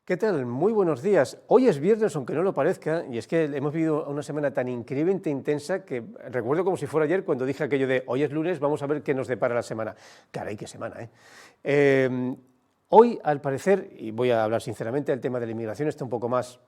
¿Qué tal? Muy buenos días. Hoy es viernes, aunque no lo parezca, y es que hemos vivido una semana tan increíblemente intensa que recuerdo como si fuera ayer cuando dije aquello de hoy es lunes, vamos a ver qué nos depara la semana. Caray, qué semana, ¿eh? Hoy, al parecer, y voy a hablar sinceramente, el tema de la inmigración está un poco más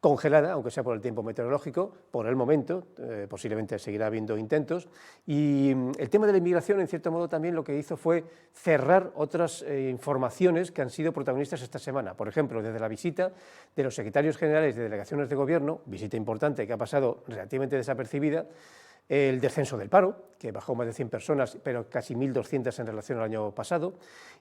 congelada, aunque sea por el tiempo meteorológico, por el momento, posiblemente seguirá habiendo intentos, y el tema de la inmigración, en cierto modo, también lo que hizo fue cerrar otras informaciones que han sido protagonistas esta semana, por ejemplo, desde la visita de los secretarios generales de delegaciones de gobierno, visita importante que ha pasado relativamente desapercibida, el descenso del paro, que bajó más de 100 personas, pero casi 1.200 en relación al año pasado,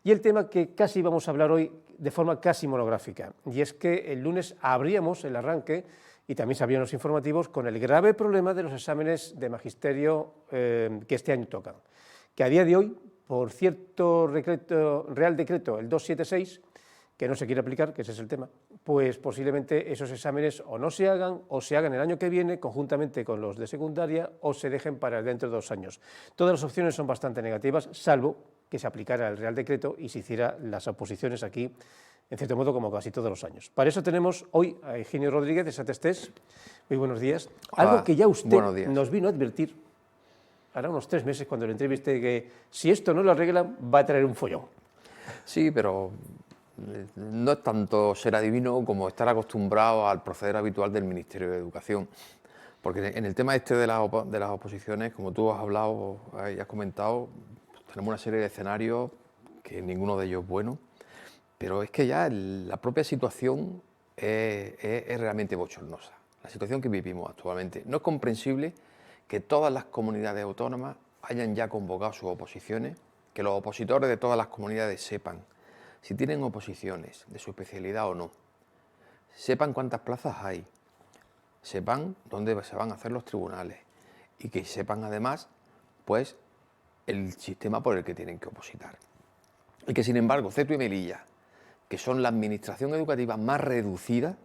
y el tema que casi vamos a hablar hoy de forma casi monográfica, y es que el lunes abríamos el arranque, y también se abrían los informativos, con el grave problema de los exámenes de magisterio que este año tocan, que a día de hoy, por cierto Real Decreto, el 276, que no se quiere aplicar, que ese es el tema, pues posiblemente esos exámenes o no se hagan o se hagan el año que viene conjuntamente con los de secundaria o se dejen para dentro de 2 años. Todas las opciones son bastante negativas, salvo que se aplicara el Real Decreto y se hiciera las oposiciones aquí, en cierto modo, como casi todos los años. Para eso tenemos hoy a Eugenio Rodríguez de SATESTES. Muy buenos días. Hola, algo que ya usted nos vino a advertir, hará unos 3 meses cuando le entrevisté, que si esto no lo arreglan va a traer un follón. Sí, pero no es tanto ser adivino como estar acostumbrado al proceder habitual del Ministerio de Educación. Porque en el tema este de las oposiciones, como tú has hablado y has comentado, tenemos una serie de escenarios que ninguno de ellos es bueno, pero es que ya la propia situación es realmente bochornosa. La situación que vivimos actualmente. No es comprensible que todas las comunidades autónomas hayan ya convocado sus oposiciones, que los opositores de todas las comunidades sepan si tienen oposiciones de su especialidad o no, sepan cuántas plazas hay, sepan dónde se van a hacer los tribunales y que sepan además pues el sistema por el que tienen que opositar. Y que sin embargo Ceto y Melilla, que son la administración educativa más reducida,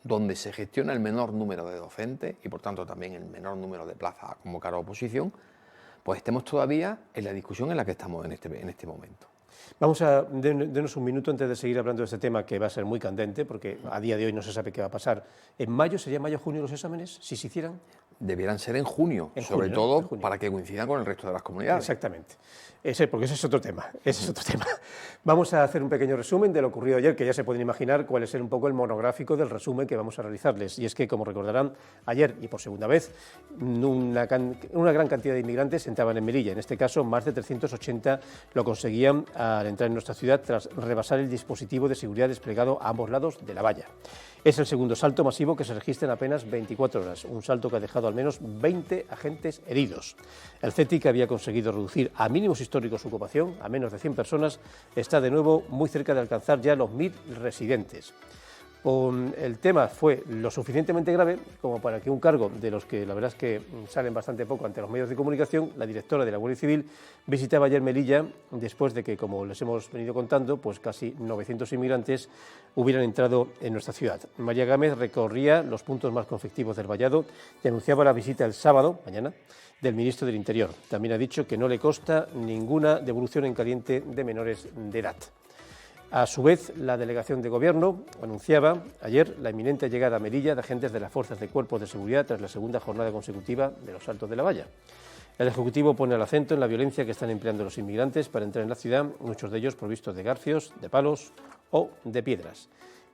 donde se gestiona el menor número de docentes y por tanto también el menor número de plazas a convocar a oposición, pues estemos todavía en la discusión en la que estamos en este momento. Vamos a denos un minuto antes de seguir hablando de este tema, que va a ser muy candente, porque a día de hoy no se sabe qué va a pasar. ¿En mayo, sería mayo-junio los exámenes, si se hicieran? Debieran ser en junio, sobre junio, todo ¿no? Junio. Para que coincidan con el resto de las comunidades. Exactamente, porque ese es otro tema, Vamos a hacer un pequeño resumen de lo ocurrido ayer, que ya se pueden imaginar cuál es un poco el monográfico del resumen que vamos a realizarles. Y es que, como recordarán, ayer y por segunda vez, una gran cantidad de inmigrantes entraban en Melilla. En este caso, más de 380 lo conseguían al entrar en nuestra ciudad tras rebasar el dispositivo de seguridad desplegado a ambos lados de la valla. Es el segundo salto masivo que se registra en apenas 24 horas, un salto que ha dejado al menos 20 agentes heridos. El CETI, que había conseguido reducir a mínimos históricos su ocupación, a menos de 100 personas, está de nuevo muy cerca de alcanzar ya los 1.000 residentes. El tema fue lo suficientemente grave como para que un cargo de los que la verdad es que salen bastante poco ante los medios de comunicación, la directora de la Guardia Civil, visitaba ayer Melilla después de que, como les hemos venido contando, pues casi 900 inmigrantes hubieran entrado en nuestra ciudad. María Gámez recorría los puntos más conflictivos del vallado y anunciaba la visita el sábado, mañana, del ministro del Interior. También ha dicho que no le consta ninguna devolución en caliente de menores de edad. A su vez, la delegación de Gobierno anunciaba ayer la inminente llegada a Melilla de agentes de las fuerzas de cuerpos de seguridad tras la segunda jornada consecutiva de los saltos de la valla. El Ejecutivo pone el acento en la violencia que están empleando los inmigrantes para entrar en la ciudad, muchos de ellos provistos de garfios, de palos o de piedras.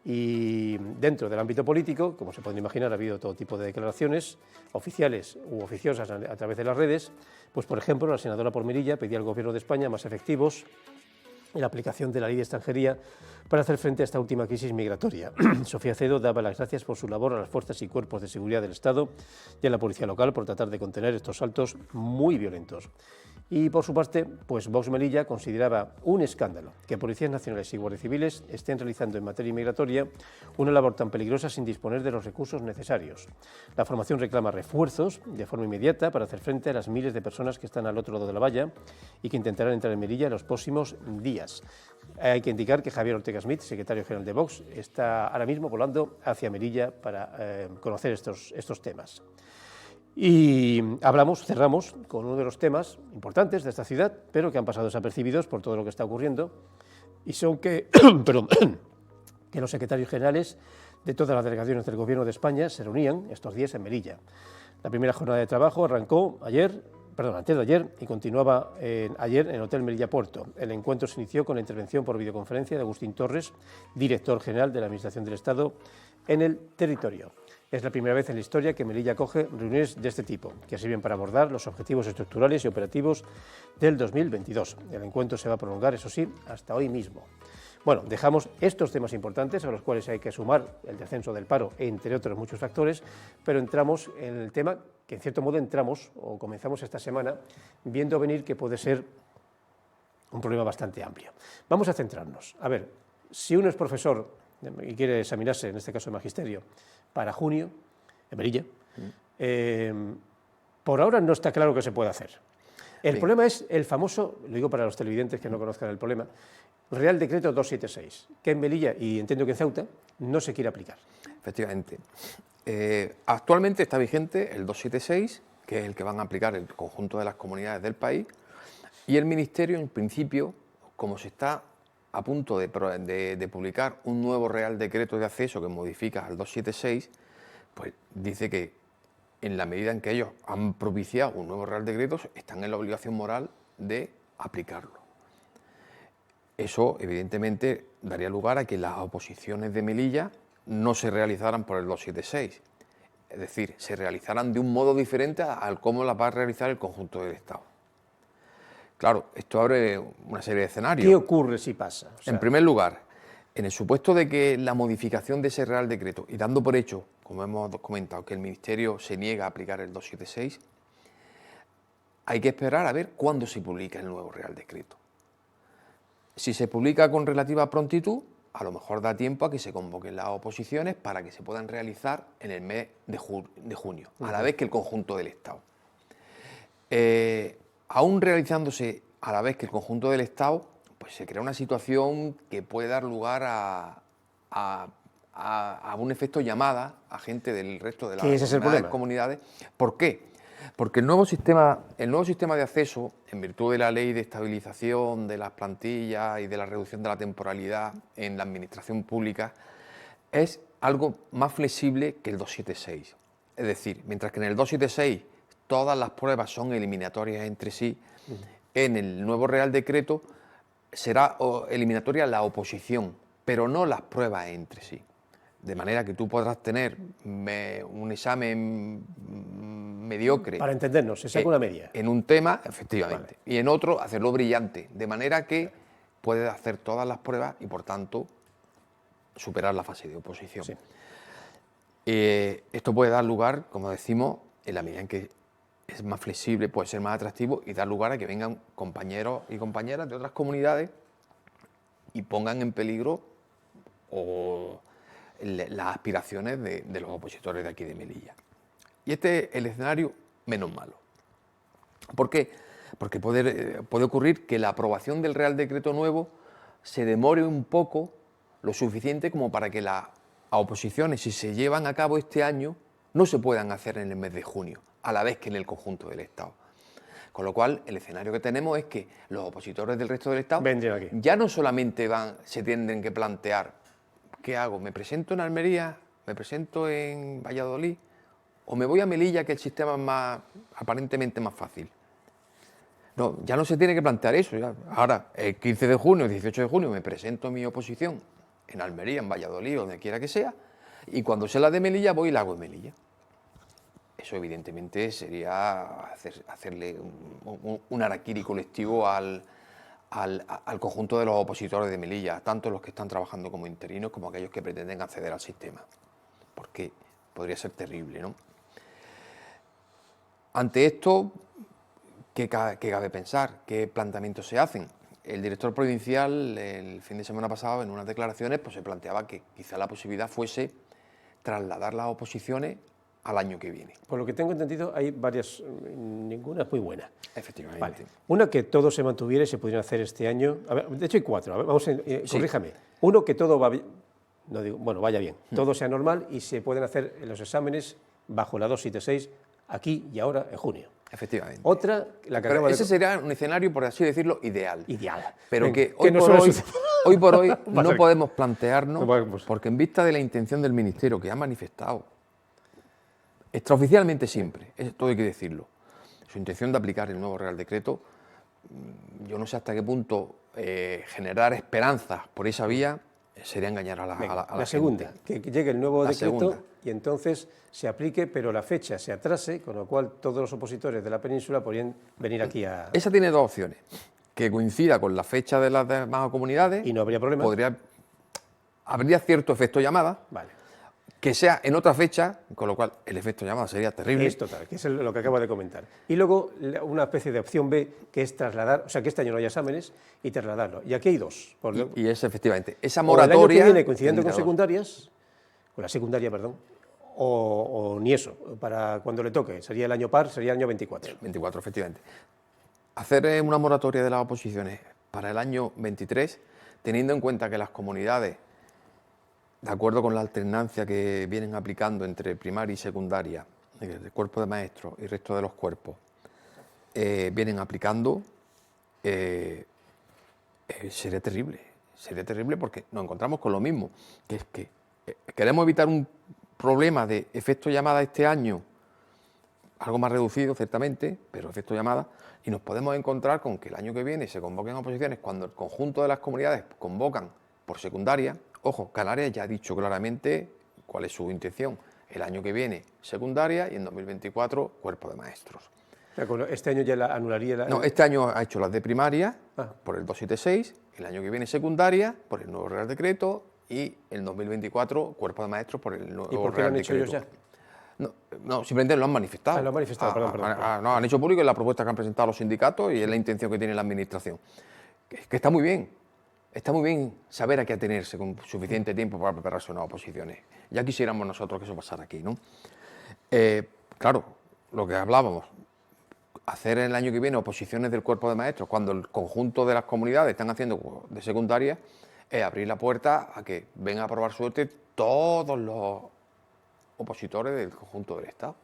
Y dentro del ámbito político, como se pueden imaginar, ha habido todo tipo de declaraciones oficiales u oficiosas a través de las redes. Pues, por ejemplo, la senadora por Melilla pedía al Gobierno de España más efectivos en la aplicación de la ley de extranjería para hacer frente a esta última crisis migratoria. Sofía Cedo daba las gracias por su labor a las fuerzas y cuerpos de seguridad del Estado y a la policía local por tratar de contener estos saltos muy violentos. Y por su parte, pues Vox Melilla consideraba un escándalo que policías nacionales y guardias civiles estén realizando en materia migratoria una labor tan peligrosa sin disponer de los recursos necesarios. La formación reclama refuerzos de forma inmediata para hacer frente a las miles de personas que están al otro lado de la valla y que intentarán entrar en Melilla en los próximos días. Hay que indicar que Javier Ortega Smith, secretario general de Vox, está ahora mismo volando hacia Melilla para conocer estos temas. Y cerramos con uno de los temas importantes de esta ciudad, pero que han pasado desapercibidos por todo lo que está ocurriendo, y son que, que los secretarios generales de todas las delegaciones del Gobierno de España se reunían estos días en Melilla. La primera jornada de trabajo arrancó antes de ayer y continuaba ayer en el Hotel Melilla Puerto. El encuentro se inició con la intervención por videoconferencia de Agustín Torres, director general de la Administración del Estado en el territorio. Es la primera vez en la historia que Melilla acoge reuniones de este tipo, que sirven para abordar los objetivos estructurales y operativos del 2022. El encuentro se va a prolongar, eso sí, hasta hoy mismo. Bueno, dejamos estos temas importantes a los cuales hay que sumar el descenso del paro, entre otros muchos factores, pero entramos en el tema que en cierto modo comenzamos esta semana viendo venir que puede ser un problema bastante amplio. Vamos a centrarnos. A ver, si uno es profesor y quiere examinarse, en este caso de magisterio, para junio, en Melilla, por ahora no está claro qué se puede hacer. El problema es el famoso, lo digo para los televidentes que no conozcan el problema, Real Decreto 276, que en Melilla y entiendo que en Ceuta no se quiere aplicar. Efectivamente. Actualmente está vigente el 276, que es el que van a aplicar el conjunto de las comunidades del país, y el Ministerio, en principio, como se está a punto de publicar un nuevo Real Decreto de acceso que modifica al 276, pues dice que en la medida en que ellos han propiciado un nuevo Real Decreto, están en la obligación moral de aplicarlo. Eso, evidentemente, daría lugar a que las oposiciones de Melilla no se realizaran por el 276, es decir, se realizaran de un modo diferente al cómo las va a realizar el conjunto del Estado. Claro, esto abre una serie de escenarios. ¿Qué ocurre si pasa? En primer lugar, en el supuesto de que la modificación de ese Real Decreto, y dando por hecho, como hemos comentado, que el Ministerio se niega a aplicar el 276, hay que esperar a ver cuándo se publica el nuevo Real Decreto. Si se publica con relativa prontitud, a lo mejor da tiempo a que se convoquen las oposiciones para que se puedan realizar en el mes de junio, a la vez que el conjunto del Estado. Aún realizándose a la vez que el conjunto del Estado, pues se crea una situación que puede dar lugar a un efecto llamada a gente del resto de las comunidades. ¿Por qué? Porque el nuevo sistema de acceso, en virtud de la ley de estabilización de las plantillas y de la reducción de la temporalidad en la administración pública, es algo más flexible que el 276. Es decir, mientras que en el 276 todas las pruebas son eliminatorias entre sí, en el nuevo Real Decreto será eliminatoria la oposición, pero no las pruebas entre sí. De manera que tú podrás tener un examen mediocre. Para entendernos, se saca una media. En un tema, efectivamente, y en otro hacerlo brillante, de manera que puedes hacer todas las pruebas y, por tanto, superar la fase de oposición. Sí. Esto puede dar lugar, como decimos, en la medida en que es más flexible, puede ser más atractivo y dar lugar a que vengan compañeros y compañeras de otras comunidades y pongan en peligro las aspiraciones de los opositores de aquí de Melilla. Y este es el escenario menos malo. ¿Por qué? Porque puede ocurrir que la aprobación del Real Decreto nuevo se demore un poco, lo suficiente como para que las oposiciones, si se llevan a cabo este año, no se puedan hacer en el mes de junio, a la vez que en el conjunto del Estado. Con lo cual, el escenario que tenemos es que los opositores del resto del Estado ya no solamente se tienen que plantear ¿qué hago? ¿Me presento en Almería? ¿Me presento en Valladolid? ¿O me voy a Melilla, que el sistema es aparentemente más fácil? No, ya no se tiene que plantear eso. Ya. Ahora, el 15 de junio, el 18 de junio, me presento mi oposición en Almería, en Valladolid, donde quiera que sea, y cuando sea la de Melilla, voy y la hago en Melilla. Eso, evidentemente, sería hacerle un harakiri colectivo al conjunto de los opositores de Melilla, tanto los que están trabajando como interinos como aquellos que pretenden acceder al sistema, porque podría ser terrible, ¿no? Ante esto, ¿qué cabe pensar? ¿Qué planteamientos se hacen? El director provincial, el fin de semana pasado, en unas declaraciones, pues se planteaba que quizá la posibilidad fuese trasladar las oposiciones al año que viene. Por lo que tengo entendido, hay varias, ninguna es muy buena. Efectivamente. Vale. Una, que todo se mantuviera y se pudiera hacer este año. A ver, de hecho, hay cuatro. A ver, corríjame. Uno, que todo vaya bien, todo sea normal y se pueden hacer los exámenes bajo la 276 aquí y ahora en junio. Efectivamente. Otra, la que Pero acaba ese de... sería un escenario, por así decirlo, ideal. Ideal. Pero Venga, que hoy por hoy no Pasa que- podemos plantearnos, No, pues- porque en vista de la intención del Ministerio que ha manifestado, extraoficialmente siempre, esto hay que decirlo, su intención de aplicar el nuevo Real Decreto, yo no sé hasta qué punto generar esperanzas por esa vía sería engañar a la, Venga, a la la segunda, gente. que llegue el nuevo La decreto segunda. y entonces se aplique, pero la fecha se atrase, con lo cual todos los opositores de la península podrían venir aquí a... Esa tiene dos opciones, que coincida con la fecha de las demás comunidades. Y no habría problema. Habría cierto efecto llamada, Vale. que sea en otra fecha, con lo cual el efecto llamada sería terrible. Es total, que es lo que acabo de comentar. Y luego una especie de opción B, que es trasladar, o sea, que este año no haya exámenes y trasladarlo. Y aquí hay dos. Y es efectivamente, esa o el moratoria... año que viene coincidiendo con tendrá dos. secundarias, con la secundaria, perdón, o ni eso, para cuando le toque, sería el año par, sería el año 24. 24, efectivamente. Hacer una moratoria de las oposiciones para el año 23, teniendo en cuenta que las comunidades, de acuerdo con la alternancia que vienen aplicando entre primaria y secundaria, el cuerpo de maestros y el resto de los cuerpos, vienen aplicando, sería terrible porque nos encontramos con lo mismo, que es que queremos evitar un problema de efecto llamada este año, algo más reducido ciertamente, pero efecto llamada, y nos podemos encontrar con que el año que viene se convoquen oposiciones cuando el conjunto de las comunidades convocan por secundaria. Ojo, Canarias ya ha dicho claramente cuál es su intención, el año que viene secundaria y en 2024 cuerpo de maestros. O sea, este año ya la anularía la... No, este año ha hecho las de primaria Ah. por el 276, el año que viene secundaria por el nuevo Real Decreto y el 2024 cuerpo de maestros por el nuevo ¿Y por qué lo Real han hecho Decreto. ellos ya? No, simplemente lo han manifestado. Ah, lo han manifestado, perdón. No, han hecho público en la propuesta que han presentado los sindicatos y es la intención que tiene la Administración. Que está muy bien saber a qué atenerse con suficiente tiempo para prepararse unas oposiciones. Ya quisiéramos nosotros que eso pasara aquí, ¿no? Claro, lo que hablábamos, hacer el año que viene oposiciones del cuerpo de maestros cuando el conjunto de las comunidades están haciendo de secundaria, es abrir la puerta a que vengan a probar suerte todos los opositores del conjunto del Estado.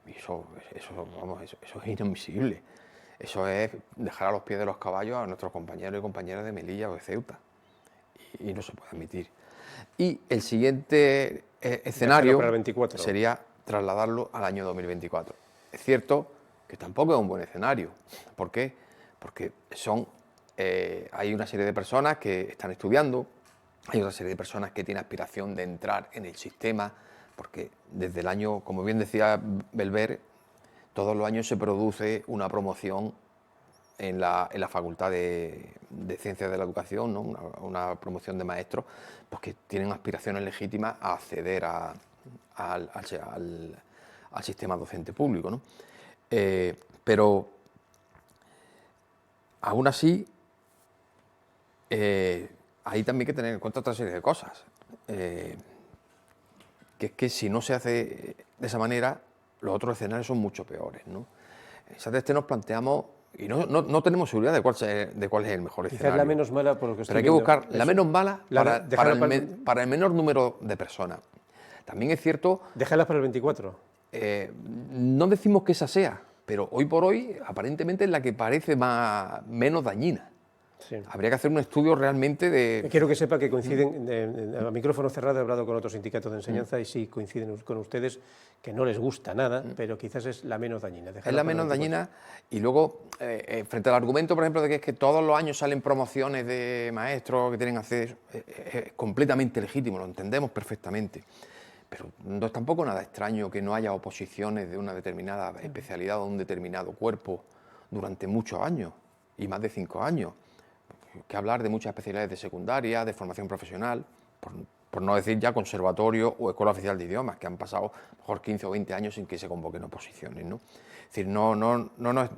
Y eso es inadmisible. Eso es dejar a los pies de los caballos a nuestros compañeros y compañeras de Melilla o de Ceuta. Y no se puede admitir. Y el siguiente escenario para el 24. sería trasladarlo al año 2024. Es cierto que tampoco es un buen escenario. ¿Por qué? Porque hay una serie de personas que están estudiando, hay otra serie de personas que tienen aspiración de entrar en el sistema, porque desde el año, como bien decía Belver, todos los años se produce una promoción en la Facultad de Ciencias de la Educación, ¿no? una promoción de maestros, pues que tienen aspiraciones legítimas a acceder al sistema docente público, ¿no? Pero aún así, hay también que tener en cuenta otra serie de cosas. Que es que si no se hace de esa manera, los otros escenarios son mucho peores, ¿no? En SAT nos planteamos, y no tenemos seguridad de cuál es el mejor Quizás escenario. la menos mala por lo que estoy Pero hay que viendo. buscar la menos mala para el menor número de personas. También es cierto... Déjalas para el 24. No decimos que esa sea, pero hoy por hoy aparentemente es la que parece menos dañina. Sí. Habría que hacer un estudio realmente de... Quiero que sepa que coinciden, a micrófono cerrado he hablado con otros sindicatos de enseñanza y sí coinciden con ustedes que no les gusta nada, pero quizás es la menos dañina. Es la menos dañina y luego, frente al argumento, por ejemplo, de que es que todos los años salen promociones de maestros que tienen acceso, es completamente legítimo, lo entendemos perfectamente. Pero no es tampoco nada extraño que no haya oposiciones de una determinada especialidad o de un determinado cuerpo durante muchos años, y más de 5 años. Que hablar de muchas especialidades de secundaria, de formación profesional, por no decir ya conservatorio o escuela oficial de idiomas, que han pasado mejor 15 o 20 años sin que se convoquen oposiciones, ¿no? Es decir, no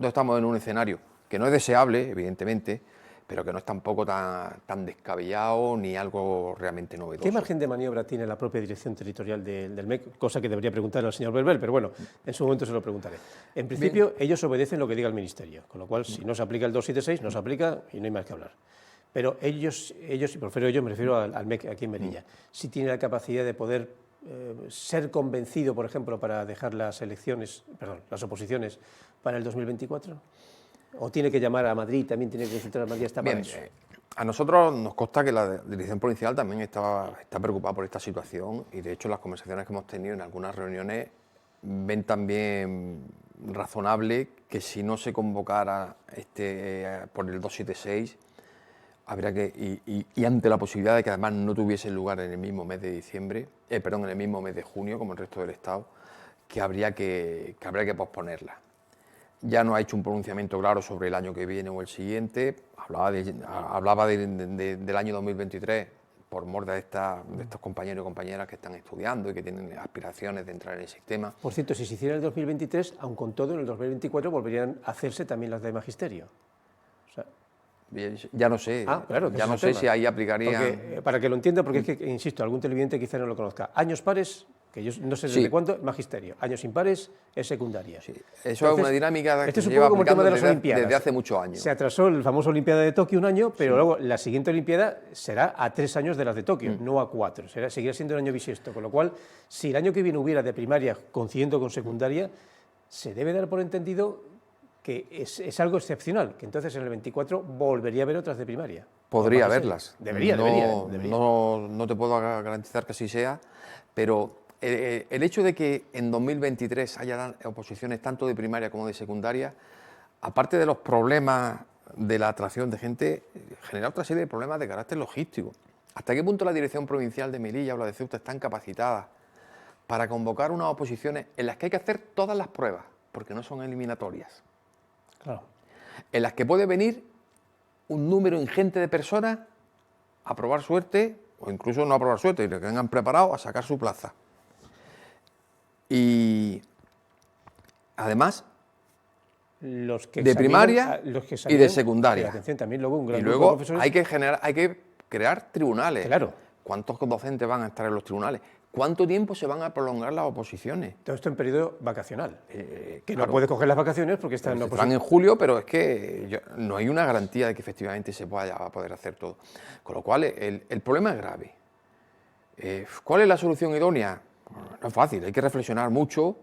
estamos en un escenario que no es deseable, evidentemente, pero que no es tampoco tan descabellado ni algo realmente novedoso. ¿Qué margen de maniobra tiene la propia dirección territorial del MEC? Cosa que debería preguntarle al señor Belver, pero bueno, en su momento se lo preguntaré. En principio, ellos obedecen lo que diga el Ministerio, con lo cual, si no se aplica el 276, no se aplica y no hay más que hablar. Pero ellos y por ellos me refiero al MEC aquí en Melilla, sí tienen la capacidad de poder ser convencido, por ejemplo, para dejar las oposiciones para el 2024? ¿O tiene que llamar a Madrid, también tiene que consultar a Madrid hasta para eso? A nosotros nos consta que la dirección provincial también está preocupada por esta situación y de hecho las conversaciones que hemos tenido en algunas reuniones ven también razonable que si no se convocara por el 276 habría que, y ante la posibilidad de que además no tuviese lugar en el mismo mes de diciembre, en el mismo mes de junio como el resto del Estado, que habría que posponerla. Ya no ha hecho un pronunciamiento claro sobre el año que viene o el siguiente, hablaba del año 2023 por mor de estos compañeros y compañeras que están estudiando y que tienen aspiraciones de entrar en el sistema. Por cierto, si se hiciera en el 2023, aun con todo, en el 2024 volverían a hacerse también las de magisterio. O sea, ya no sé, claro, ya no sé si ahí aplicarían... Para que lo entienda, porque es que, insisto, algún televidente quizá no lo conozca. Años pares, que yo no sé desde cuándo, magisterio. Años impares es secundaria. Sí. Eso es una dinámica que se lleva como el tema de las Olimpiadas desde hace muchos años. Se atrasó el famoso Olimpiada de Tokio un año, pero luego la siguiente Olimpiada será a 3 años de las de Tokio, no a 4. Seguirá siendo el año bisiesto, con lo cual, si el año que viene hubiera de primaria coincidiendo con secundaria, se debe dar por entendido que es algo excepcional, que entonces en el 24 volvería a haber otras de primaria. Podría haberlas. Debería. No te puedo garantizar que así sea, pero el hecho de que en 2023 haya oposiciones tanto de primaria como de secundaria, aparte de los problemas de la atracción de gente, genera otra serie de problemas de carácter logístico. ¿Hasta qué punto la Dirección Provincial de Melilla o la de Ceuta están capacitadas para convocar unas oposiciones en las que hay que hacer todas las pruebas, porque no son eliminatorias? Claro. En las que puede venir un número ingente de personas a probar suerte, o incluso no a probar suerte, y que vengan preparados a sacar su plaza. Y además, de primaria y de secundaria. Atención, también luego un gran y luego grupo de profesores... hay que crear tribunales. Claro. ¿Cuántos docentes van a estar en los tribunales? ¿Cuánto tiempo se van a prolongar las oposiciones? Todo esto en periodo vacacional. Que claro, no puede coger las vacaciones porque están en julio, pero es que no hay una garantía de que efectivamente se vaya a poder hacer todo. Con lo cual, el problema es grave. ¿Cuál es la solución idónea? No es fácil, hay que reflexionar mucho.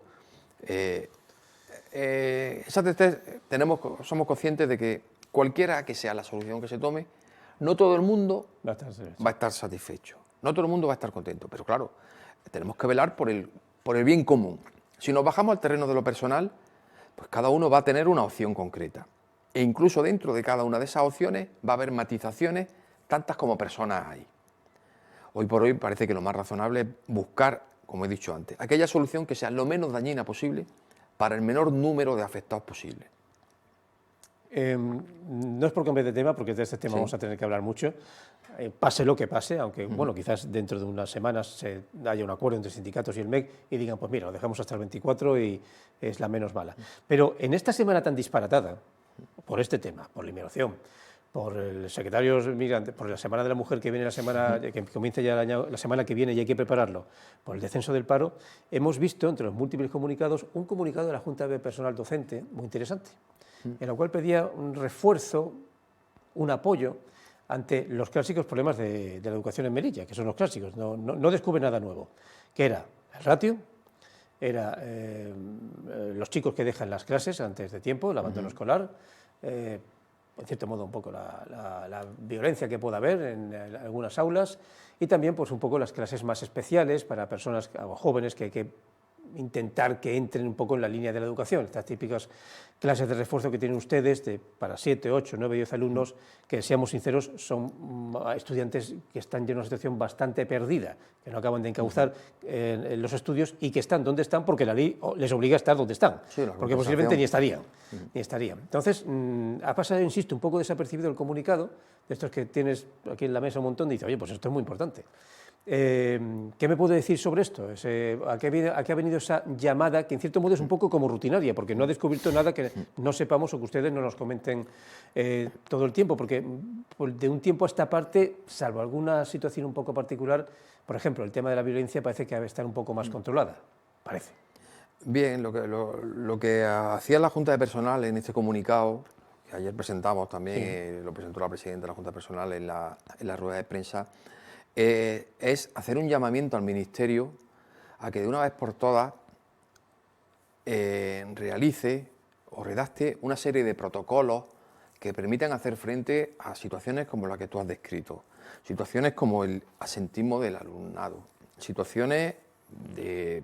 Somos conscientes de que cualquiera que sea la solución que se tome, no todo el mundo va a estar satisfecho. No todo el mundo va a estar contento, pero claro, tenemos que velar por el bien común. Si nos bajamos al terreno de lo personal, pues cada uno va a tener una opción concreta. E incluso dentro de cada una de esas opciones va a haber matizaciones, tantas como personas hay. Hoy por hoy parece que lo más razonable es buscar, como he dicho antes, aquella solución que sea lo menos dañina posible para el menor número de afectados posible. No es por cambiar de tema, porque de este tema vamos a tener que hablar mucho, pase lo que pase, aunque bueno, quizás dentro de unas semanas haya un acuerdo entre sindicatos y el MEC y digan, pues mira, lo dejamos hasta el 24 y es la menos mala. Pero en esta semana tan disparatada, por este tema, por la inmigración, por el secretario migrante, por la Semana de la Mujer que viene que comienza ya la semana que viene y hay que prepararlo, por el descenso del paro, hemos visto entre los múltiples comunicados un comunicado de la Junta de Personal Docente muy interesante, en el cual pedía un refuerzo, un apoyo ante los clásicos problemas de la educación en Melilla, que son los clásicos, no descubre nada nuevo, que era el ratio, era los chicos que dejan las clases antes de tiempo, el abandono escolar, en cierto modo un poco la violencia que pueda haber en algunas aulas y también pues un poco las clases más especiales para personas jóvenes que hay que intentar que entren un poco en la línea de la educación, estas típicas clases de refuerzo que tienen ustedes para 7, 8, 9, 10 alumnos, que seamos sinceros, son estudiantes que están en una situación bastante perdida, que no acaban de encauzar en los estudios y que están donde están porque la ley les obliga a estar donde están, porque posiblemente ni estarían. Entonces, ha pasado, insisto, un poco desapercibido el comunicado, de estos que tienes aquí en la mesa un montón, y dice, oye, pues esto es muy importante. ¿Qué me puede decir sobre esto? ¿A qué ha venido esa llamada que en cierto modo es un poco como rutinaria, porque no ha descubierto nada que no sepamos o que ustedes no nos comenten todo el tiempo? Porque de un tiempo a esta parte, salvo alguna situación un poco particular, por ejemplo, el tema de la violencia parece que debe estar un poco más controlada, parece. Bien, lo que hacía la Junta de Personal en este comunicado, que ayer presentamos también, lo presentó la presidenta de la Junta de Personal en la rueda de prensa, es hacer un llamamiento al Ministerio a que de una vez por todas realice o redacte una serie de protocolos que permitan hacer frente a situaciones como la que tú has descrito, situaciones como el asentismo del alumnado, situaciones de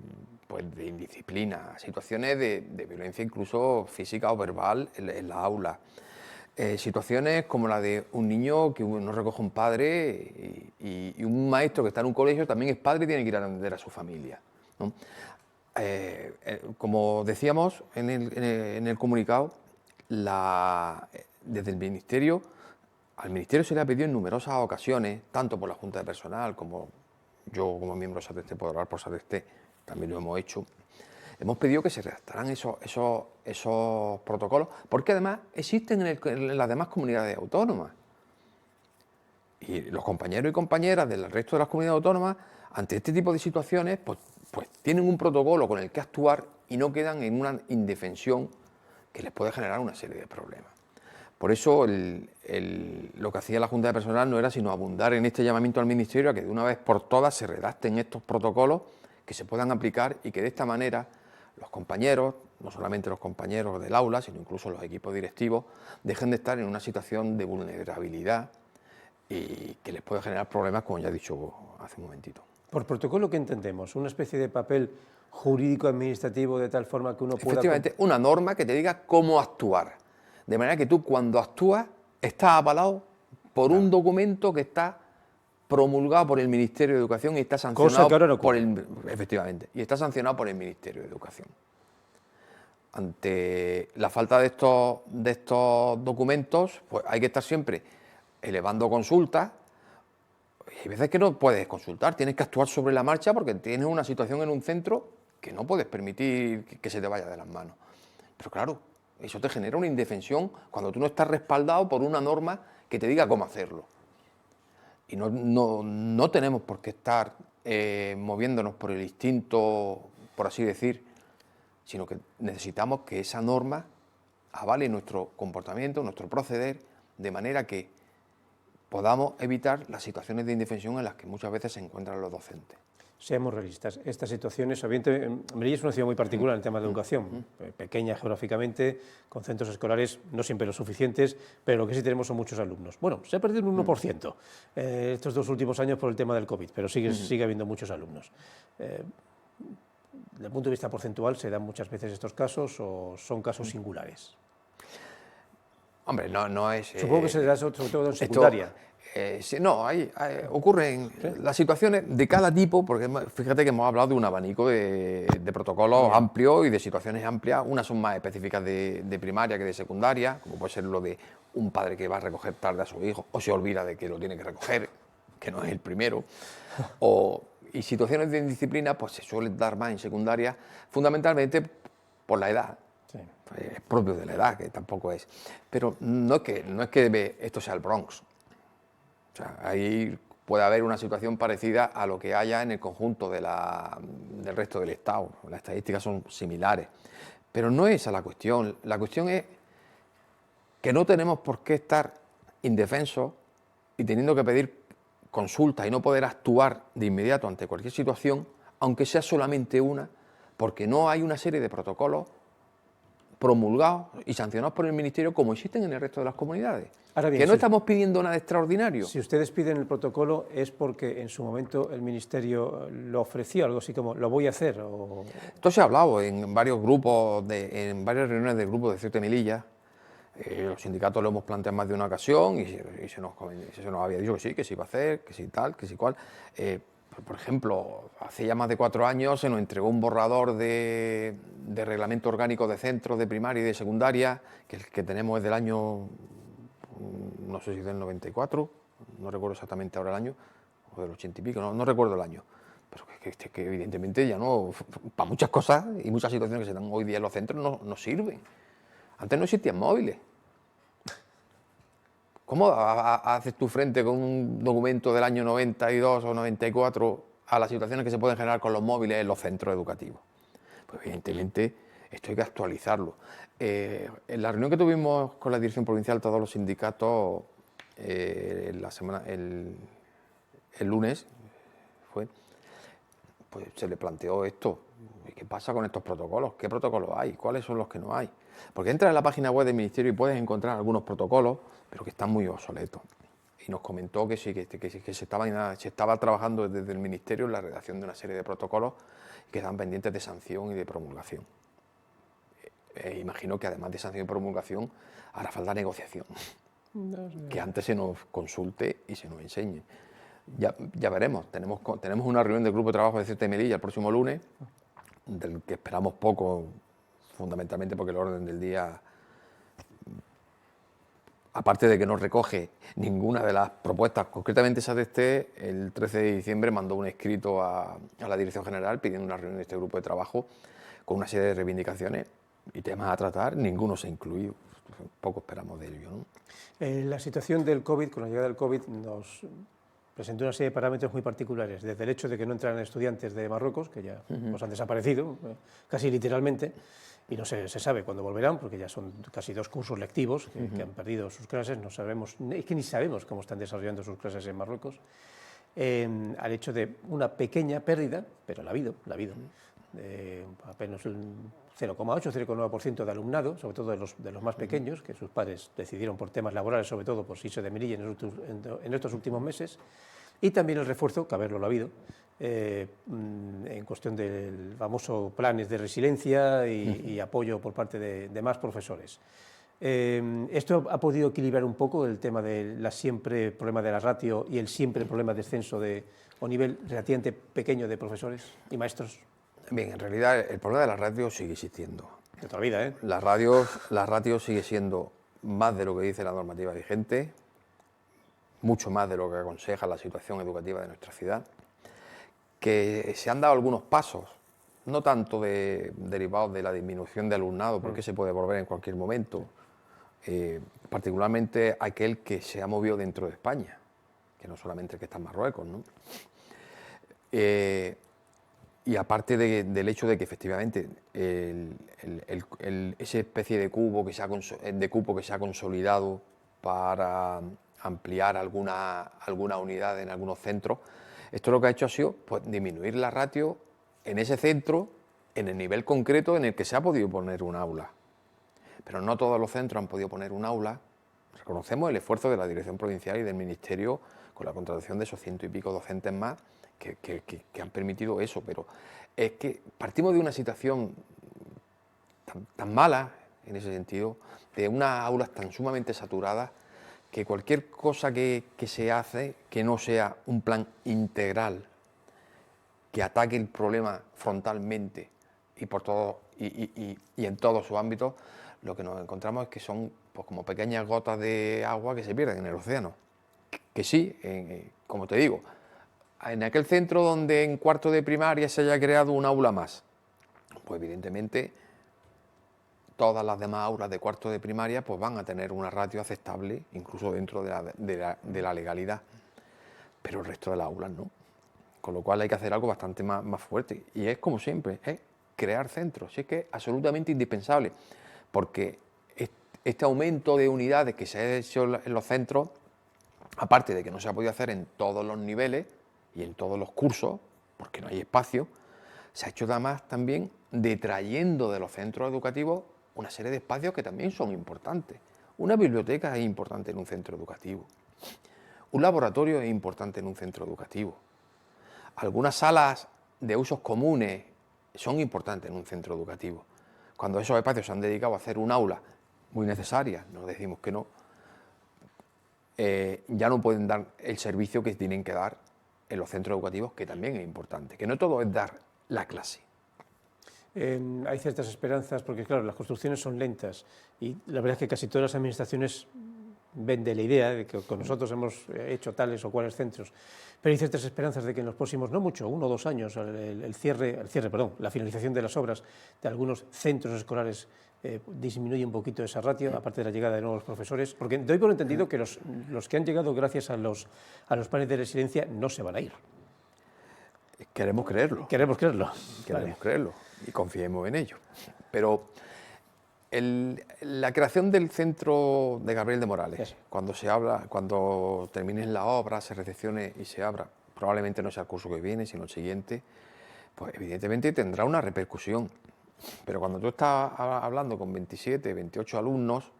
indisciplina, situaciones de violencia incluso física o verbal en la aula, situaciones como la de un niño que no recoge un padre y un maestro que está en un colegio también es padre y tiene que ir a atender a su familia, ¿no? Como decíamos en el comunicado, desde el Ministerio, al Ministerio se le ha pedido en numerosas ocasiones, tanto por la Junta de Personal como yo como miembro de SATESTE, puedo hablar por SATESTE, también lo hemos hecho, hemos pedido que se redactaran esos protocolos, porque además existen en las demás comunidades autónomas. Y los compañeros y compañeras del resto de las comunidades autónomas, ante este tipo de situaciones, pues tienen un protocolo con el que actuar y no quedan en una indefensión que les puede generar una serie de problemas. Por eso lo que hacía la Junta de Personal no era sino abundar en este llamamiento al Ministerio a que de una vez por todas se redacten estos protocolos que se puedan aplicar y que de esta manera los compañeros, no solamente los compañeros del aula, sino incluso los equipos directivos, dejen de estar en una situación de vulnerabilidad y que les puede generar problemas, como ya he dicho hace un momentito. Por protocolo, ¿qué entendemos? ¿Una especie de papel jurídico-administrativo de tal forma que uno pueda...? Efectivamente, una norma que te diga cómo actuar. De manera que tú, cuando actúas, estás avalado por un documento que está promulgado por el Ministerio de Educación y está sancionado Cosa que ahora no ocurre. efectivamente, y está sancionado por el Ministerio de Educación. Ante la falta de estos documentos, pues hay que estar siempre elevando consultas. Hay veces que no puedes consultar, tienes que actuar sobre la marcha porque tienes una situación en un centro que no puedes permitir que se te vaya de las manos. Pero claro, eso te genera una indefensión cuando tú no estás respaldado por una norma que te diga cómo hacerlo. Y no tenemos por qué estar moviéndonos por el instinto, por así decir, sino que necesitamos que esa norma avale nuestro comportamiento, nuestro proceder, de manera que podamos evitar las situaciones de indefensión en las que muchas veces se encuentran los docentes. Seamos realistas, estas situaciones, obviamente, Melilla es una ciudad muy particular en el tema de educación, pequeña geográficamente, con centros escolares no siempre los suficientes, pero lo que sí tenemos son muchos alumnos. Bueno, se ha perdido un 1% estos 2 últimos años por el tema del COVID, pero sigue habiendo muchos alumnos. Desde el punto de vista porcentual, ¿se dan muchas veces estos casos o son casos singulares? Hombre, no es... Supongo que se da sobre todo en secundaria. No, ocurren las situaciones de cada tipo, porque fíjate que hemos hablado de un abanico de protocolos amplios y de situaciones amplias. Unas son más específicas de primaria que de secundaria, como puede ser lo de un padre que va a recoger tarde a su hijo o se olvida de que lo tiene que recoger, que no es el primero. Y situaciones de indisciplina pues se suelen dar más en secundaria, fundamentalmente por la edad. Sí. Es propio de la edad, que tampoco es. Pero no es que esto sea el Bronx. O sea, ahí puede haber una situación parecida a lo que haya en el conjunto del resto del Estado. Las estadísticas son similares. Pero no es esa la cuestión. La cuestión es que no tenemos por qué estar indefensos y teniendo que pedir consultas y no poder actuar de inmediato ante cualquier situación, aunque sea solamente una, porque no hay una serie de protocolos promulgados y sancionados por el Ministerio como existen en el resto de las comunidades. Ahora bien, que no estamos pidiendo nada extraordinario. Si ustedes piden el protocolo es porque en su momento el Ministerio lo ofreció, algo así como ¿lo voy a hacer? O... Esto se ha hablado en varios grupos, en varias reuniones del grupo de Ceuta y Melilla. Los sindicatos lo hemos planteado en más de una ocasión y se nos había dicho que sí iba a hacer, que sí tal, que sí cual. Por ejemplo, hace ya más de 4 años se nos entregó un borrador de reglamento orgánico de centros de primaria y de secundaria, que el que tenemos es del año, no sé si del 94, no recuerdo exactamente ahora el año, o del 80 y pico, no recuerdo el año. Pero que evidentemente ya no, para muchas cosas y muchas situaciones que se dan hoy día en los centros no sirven. Antes no existían móviles. ¿Cómo haces tú frente con un documento del año 92 o 94 a las situaciones que se pueden generar con los móviles en los centros educativos? Pues evidentemente esto hay que actualizarlo. En la reunión que tuvimos con la Dirección Provincial, todos los sindicatos, el lunes, pues se le planteó esto. ¿Qué pasa con estos protocolos? ¿Qué protocolos hay? ¿Cuáles son los que no hay? Porque entras en la página web del Ministerio y puedes encontrar algunos protocolos, pero que están muy obsoletos. Y nos comentó que sí, que se estaba trabajando desde el Ministerio en la redacción de una serie de protocolos que están pendientes de sanción y de promulgación. Imagino que además de sanción y promulgación hará falta negociación. No sé. Que antes se nos consulte y se nos enseñe. Ya veremos. Tenemos una reunión del Grupo de Trabajo de CETA y Melilla el próximo lunes, del que esperamos poco, fundamentalmente porque el orden del día, aparte de que no recoge ninguna de las propuestas, concretamente SATESTE, el 13 de diciembre mandó un escrito a la Dirección General pidiendo una reunión de este grupo de trabajo con una serie de reivindicaciones y temas a tratar, ninguno se ha incluido. Poco esperamos de ello, ¿no? La situación del COVID, con la llegada del COVID, nos presentó una serie de parámetros muy particulares, desde el hecho de que no entraran estudiantes de Marruecos, que ya pues, han desaparecido, casi literalmente, y no se sabe cuándo volverán, porque ya son casi 2 cursos lectivos que han perdido sus clases, no sabemos, es que ni sabemos cómo están desarrollando sus clases en Marruecos, al hecho de una pequeña pérdida, pero la ha habido, apenas un 0,8, 0,9% de alumnado, sobre todo de los más pequeños, que sus padres decidieron por temas laborales, sobre todo por irse de Melilla en estos últimos meses, y también el refuerzo, que haberlo habido, en cuestión del famoso planes de resiliencia y apoyo por parte de más profesores. ¿Esto ha podido equilibrar un poco el tema de siempre problema de la ratio y el siempre problema de descenso o nivel relativamente pequeño de profesores y maestros? Bien, en realidad el problema de la ratio sigue existiendo. De toda la vida, ¿eh? La ratio sigue siendo más de lo que dice la normativa vigente, mucho más de lo que aconseja la situación educativa de nuestra ciudad, que se han dado algunos pasos, no tanto derivados de la disminución de alumnado, porque se puede volver en cualquier momento, particularmente aquel que se ha movido dentro de España, que no solamente el que está en Marruecos, ¿no? Y aparte del hecho de que efectivamente esa especie de cupo que se ha consolidado para ampliar alguna unidad en algunos centros, esto lo que ha hecho ha sido pues, disminuir la ratio en ese centro, en el nivel concreto en el que se ha podido poner un aula. Pero no todos los centros han podido poner un aula. Reconocemos el esfuerzo de la Dirección Provincial y del Ministerio con la contratación de esos 100 y pico docentes más que han permitido eso, pero es que partimos de una situación tan mala, en ese sentido, de unas aulas tan sumamente saturadas, que cualquier cosa que se hace, que no sea un plan integral, que ataque el problema frontalmente y en todos sus ámbitos, lo que nos encontramos es que son pues, como pequeñas gotas de agua que se pierden en el océano. Que sí, como te digo, en aquel centro donde en cuarto de primaria se haya creado un aula más, pues evidentemente todas las demás aulas de cuarto de primaria pues van a tener una ratio aceptable, incluso dentro de la legalidad, pero el resto de las aulas no. Con lo cual hay que hacer algo bastante más fuerte. Y es como siempre, es crear centros, y es que es absolutamente indispensable, porque este aumento de unidades que se ha hecho en los centros, aparte de que no se ha podido hacer en todos los niveles, y en todos los cursos, porque no hay espacio, se ha hecho además también detrayendo de los centros educativos una serie de espacios que también son importantes. Una biblioteca es importante en un centro educativo. Un laboratorio es importante en un centro educativo. Algunas salas de usos comunes son importantes en un centro educativo. Cuando esos espacios se han dedicado a hacer un aula muy necesaria, no decimos que no, ya no pueden dar el servicio que tienen que dar en los centros educativos, que también es importante, que no todo es dar la clase. Hay ciertas esperanzas, porque claro, las construcciones son lentas y la verdad es que casi todas las administraciones ven de la idea de que con nosotros hemos hecho tales o cuales centros, pero hay ciertas esperanzas de que en los próximos, no mucho, 1 o 2 años, la finalización de las obras de algunos centros escolares disminuye un poquito esa ratio, aparte de la llegada de nuevos profesores, porque doy por entendido que los que han llegado gracias a los planes de resiliencia no se van a ir. Queremos creerlo. Queremos creerlo. Queremos creerlo y confiemos en ello. Pero la creación del centro de Gabriel de Morales, cuando terminen la obra, se recepcione y se abra, probablemente no sea el curso que viene, sino el siguiente, pues evidentemente tendrá una repercusión. Pero cuando tú estás hablando con 27, 28 alumnos,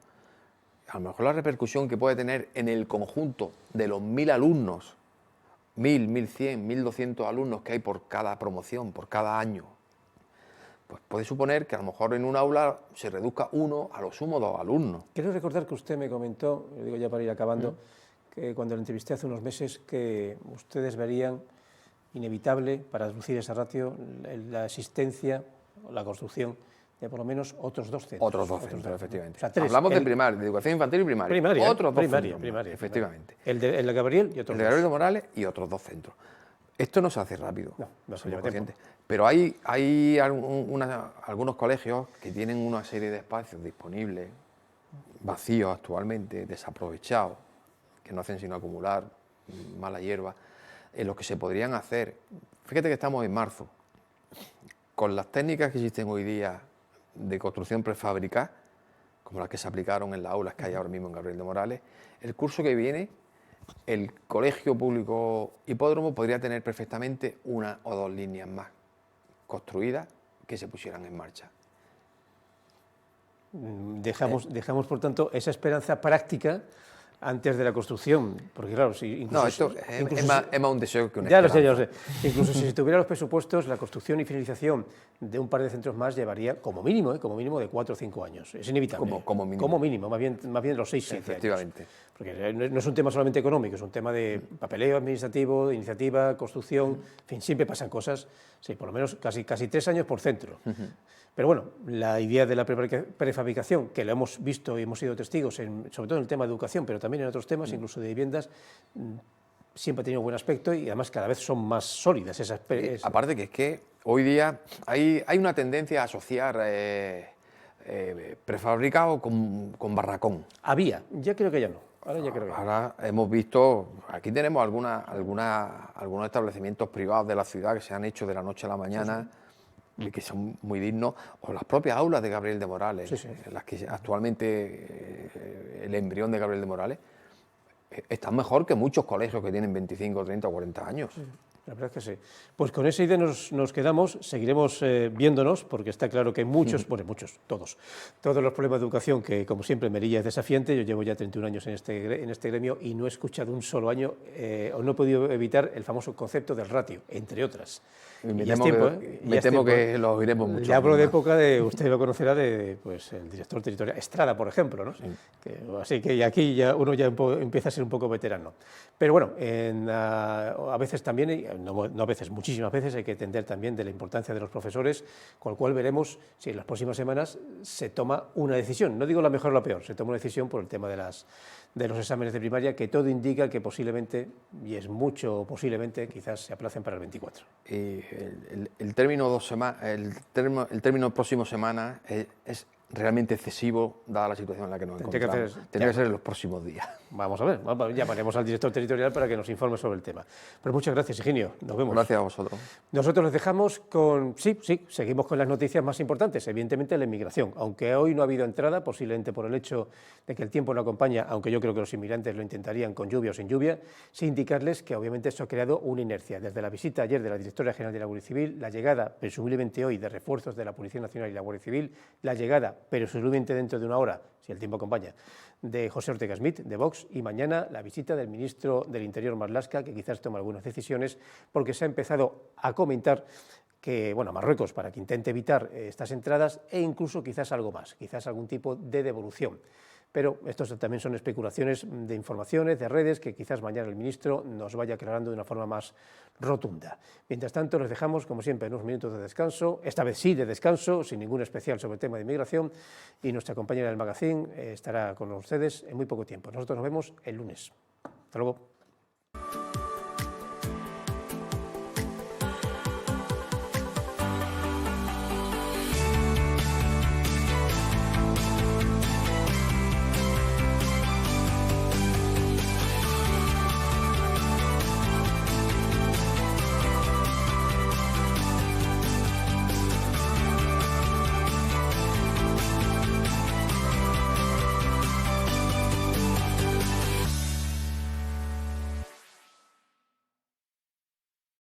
a lo mejor la repercusión que puede tener en el conjunto de los 1000 alumnos, 1000, 1100, 1200 alumnos que hay por cada promoción, por cada año, pues puede suponer que a lo mejor en un aula se reduzca 1, a lo sumo 2 alumnos. Quiero recordar que usted me comentó, lo digo ya para ir acabando, que cuando le entrevisté hace unos meses, que ustedes verían inevitable, para reducir esa ratio, la existencia o la construcción de por lo menos otros 2 centros. Otros dos centros, efectivamente. O sea, 3. Hablamos de primaria, de educación infantil y primaria. Otros dos centros, primaria, efectivamente. El de Gabriel y otros El de Gabriel de Morales y otros 2 centros. Esto no se hace rápido, no se lleva conscientes. tiempo. Pero hay algunos colegios que tienen una serie de espacios disponibles, vacíos actualmente, desaprovechados, que no hacen sino acumular mala hierba, en los que se podrían hacer. Fíjate que estamos en marzo. Con las técnicas que existen hoy día de construcción prefabricada, como las que se aplicaron en las aulas que hay ahora mismo en Gabriel de Morales, el curso que viene, el Colegio Público Hipódromo podría tener perfectamente 1 o 2 líneas más construidas que se pusieran en marcha. Dejamos, por tanto, esa esperanza práctica antes de la construcción, porque claro, si incluso... No, esto es más un deseo que una ya esperanza. lo sé. Incluso si se tuviera los presupuestos, la construcción y finalización de un par de centros más llevaría como mínimo de 4 o 5 años. Es inevitable. Como mínimo. Como mínimo, más bien los 6 o 7 años. Efectivamente. Porque no es un tema solamente económico, es un tema de papeleo administrativo, de iniciativa, construcción, en fin, siempre pasan cosas, sí, por lo menos casi 3 años por centro. Pero bueno, la idea de la prefabricación, que lo hemos visto y hemos sido testigos, sobre todo en el tema de educación, pero también en otros temas, incluso de viviendas, siempre ha tenido buen aspecto y además cada vez son más sólidas. Aparte que es que hoy día hay una tendencia a asociar prefabricado con barracón. Había, ya creo que ya no. Ahora ya creo que Ahora hemos visto, aquí tenemos algunos establecimientos privados de la ciudad que se han hecho de la noche a la mañana, y que son muy dignos, o las propias aulas de Gabriel de Morales, en las que actualmente el embrión de Gabriel de Morales están mejor que muchos colegios que tienen 25, 30 o 40 años. La verdad es que sí. Pues con esa idea nos quedamos, seguiremos viéndonos, porque está claro que hay muchos, todos los problemas de educación que, como siempre, Melilla es desafiante. Yo llevo ya 31 años en este gremio y no he escuchado un solo año, o no he podido evitar el famoso concepto del ratio, entre otras. Me temo que lo oiremos mucho. Ya hablo de época usted lo conocerá, el director territorial, Estrada, por ejemplo, ¿no? Sí. Así que aquí ya uno empieza a ser un poco veterano. Pero bueno, a veces también, no a veces, muchísimas veces hay que entender también de la importancia de los profesores, con lo cual veremos si en las próximas semanas se toma una decisión. No digo la mejor o la peor, se toma una decisión por el tema de los exámenes de primaria, que todo indica que posiblemente, y es mucho posiblemente, quizás se aplacen para el 24. Y el término próxima semana es realmente excesivo, dada la situación en la que nos encontramos. Tendría que ser en los próximos días. Vamos a ver, llamaremos al director territorial para que nos informe sobre el tema. Pero muchas gracias, Higinio, nos vemos. Gracias a vosotros. Nosotros les dejamos con, seguimos con las noticias más importantes, evidentemente la inmigración, aunque hoy no ha habido entrada, posiblemente por el hecho de que el tiempo no acompaña, aunque yo creo que los inmigrantes lo intentarían con lluvia o sin lluvia, sin indicarles que obviamente esto ha creado una inercia. Desde la visita ayer de la Directora General de la Guardia Civil, la llegada, presumiblemente hoy, de refuerzos de la Policía Nacional y la Guardia Civil, la llegada, presumiblemente dentro de una hora, si el tiempo acompaña, de José Ortega Smith, de Vox, y mañana la visita del ministro del Interior, Marlaska, que quizás tome algunas decisiones, porque se ha empezado a comentar que, Marruecos, para que intente evitar estas entradas, e incluso quizás algo más, quizás algún tipo de devolución. Pero estos también son especulaciones de informaciones, de redes, que quizás mañana el ministro nos vaya aclarando de una forma más rotunda. Mientras tanto, nos dejamos, como siempre, unos minutos de descanso, esta vez sí de descanso, sin ningún especial sobre el tema de inmigración, y nuestra compañera del magazine estará con ustedes en muy poco tiempo. Nosotros nos vemos el lunes. Hasta luego.